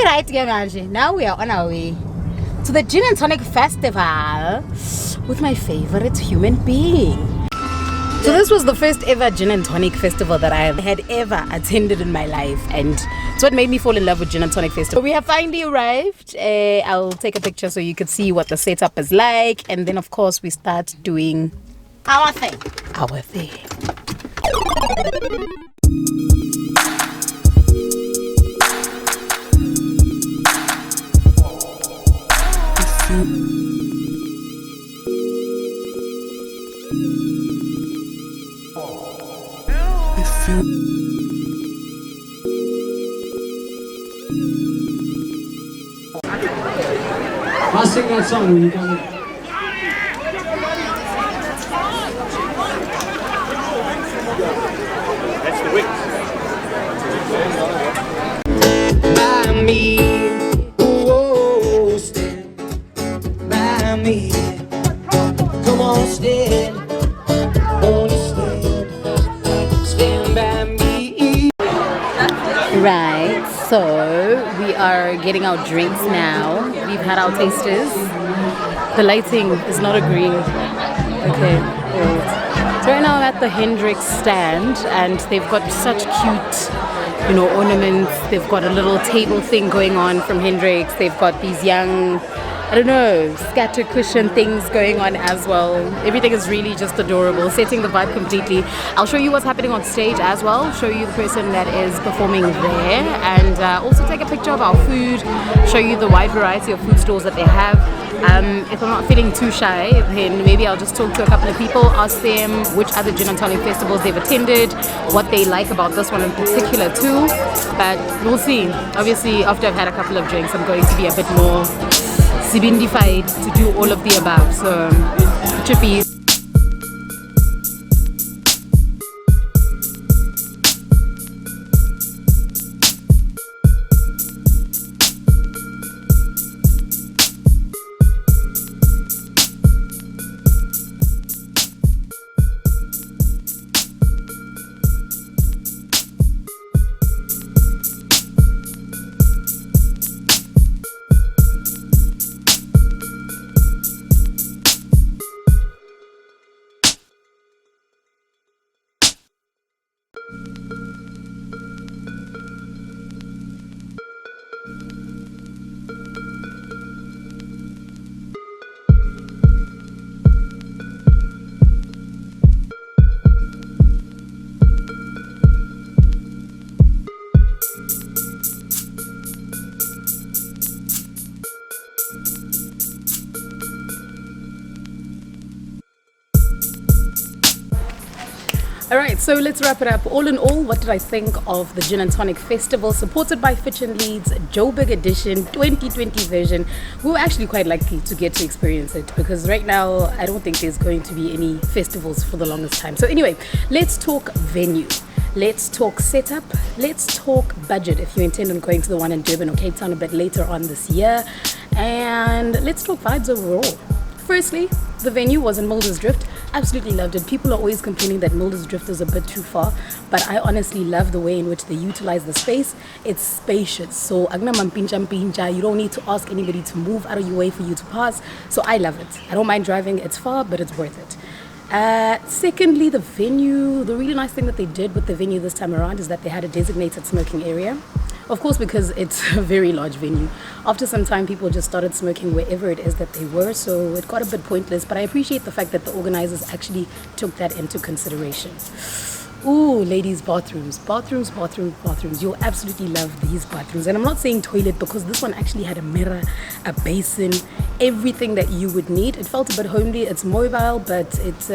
Now we are on our way to the Gin and Tonic Festival with my favorite human being. So this was the first ever Gin and Tonic Festival that I had ever attended in my life, and it's what made me fall in love with Gin and Tonic Festival. We have finally arrived. I'll take a picture so you could see what the setup is like, and then of course we start doing our thing. I'll sing that song when you come in. That's the Wicks. By me, oh, stand by me. Come on, stand. Won't you stand by me? Right, so we are getting our drinks now. We've had our tasters. The lighting is not agreeing. Okay, good. So right now I'm at the Hendrix stand, and they've got such cute, ornaments. They've got a little table thing going on from Hendrix. They've got these young, scatter cushion things going on as well. Everything is really just adorable, setting the vibe completely. I'll show you what's happening on stage as well, show you the person that is performing there, and also take a picture of our food, show you the wide variety of food stalls that they have. If I'm not feeling too shy, then maybe I'll just talk to a couple of people, ask them which other Gin and Tonic festivals they've attended, what they like about this one in particular too, but we'll see. Obviously, after I've had a couple of drinks, I'm going to be a bit more sibindified to do all of the above, so it should be. Alright, so let's wrap it up. All in all, what did I think of the Gin and Tonic Festival supported by Fitch&Leedes Joburg Edition 2020 version? We were actually quite lucky to get to experience it, because right now I don't think there's going to be any festivals for the longest time. So anyway, let's talk venue. Let's talk setup. Let's talk budget if you intend on going to the one in Durban or Cape Town a bit later on this year. And let's talk vibes overall. Firstly, the venue was in Muldersdrift. Absolutely loved it. People are always complaining that Muldersdrift is a bit too far, but I honestly love the way in which they utilize the space. It's spacious, so you don't need to ask anybody to move out of your way for you to pass. So I love it. I don't mind driving. It's far, but it's worth it. Secondly, the venue. The really nice thing that they did with the venue this time around is that they had a designated smoking area. Of course, because it's a very large venue. After some time, people just started smoking wherever it is that they were, so it got a bit pointless. But I appreciate the fact that the organizers actually took that into consideration. Ooh, ladies' bathrooms. You'll absolutely love these bathrooms. And I'm not saying toilet, because this one actually had a mirror, a basin, everything that you would need. It felt a bit homely. It's mobile, but it's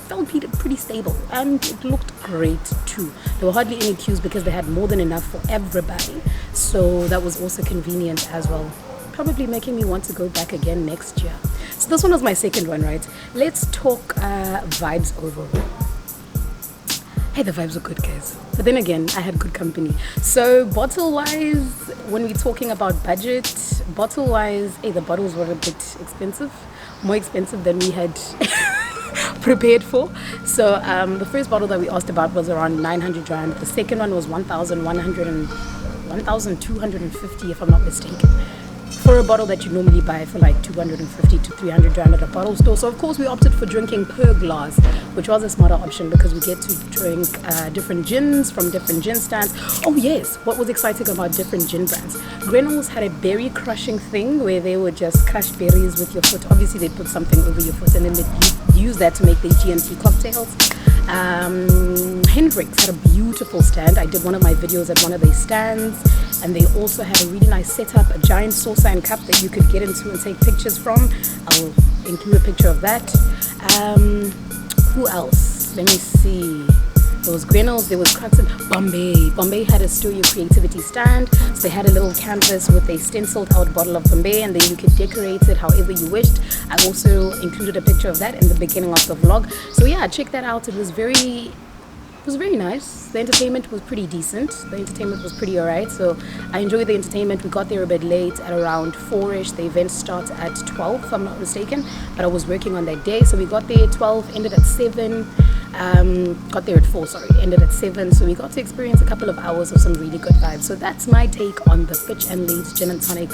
felt pretty stable, and it looked great too. There were hardly any queues because they had more than enough for everybody, so that was also convenient as well, probably making me want to go back again next year. So this one was my second one, right? Let's talk vibes overall. Hey, the vibes were good, guys, but then again, I had good company. So bottle wise, when we're talking about budget, bottle wise, hey, the bottles were a bit expensive, more expensive than we had prepared for. So the first bottle that we asked about was around 900 rand. The second one was 1,250, if I'm not mistaken, for a bottle that you normally buy for like 250 to 300 rand at a bottle store. So of course we opted for drinking per glass, which was a smarter option because we get to drink different gins from different gin stands. Oh yes, what was exciting about different gin brands, Grenell's had a berry crushing thing where they would just crush berries with your foot. Obviously they put something over your foot and then they use that to make their G&T cocktails. Hendrix had a beautiful stand. I did one of my videos at one of their stands, and they also had a really nice setup, a giant saucer and cup that you could get into and take pictures from. I'll include a picture of that. Who else? Let me see. There was Grenell's, there was Crux and Bombay. Bombay had a Studio Creativity stand. So they had a little canvas with a stenciled out bottle of Bombay, and then you could decorate it however you wished. I also included a picture of that in the beginning of the vlog. So yeah, check that out. It was very nice. The entertainment was pretty decent. The entertainment was pretty alright. So I enjoyed the entertainment. We got there a bit late at around 4ish. The event starts at 12 if I'm not mistaken, but I was working on that day, so we got there at 12, ended at 7. Got there at 4, sorry, ended at 7. So we got to experience a couple of hours of some really good vibes. So that's my take on the Fitch&Leedes Gin and Tonic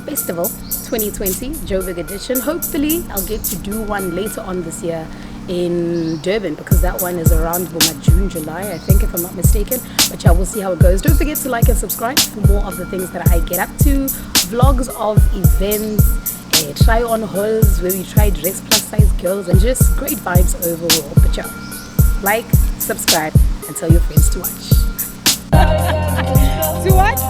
Festival 2020 Joburg edition. Hopefully I'll get to do one later on this year in Durban, because that one is around June, July, I think, if I'm not mistaken. But yeah, we'll see how it goes. Don't forget to like and subscribe for more of the things that I get up to, vlogs of events, try on hauls where we try dress plus size girls, and just great vibes overall. But yeah, like, subscribe, and tell your friends to watch. To watch?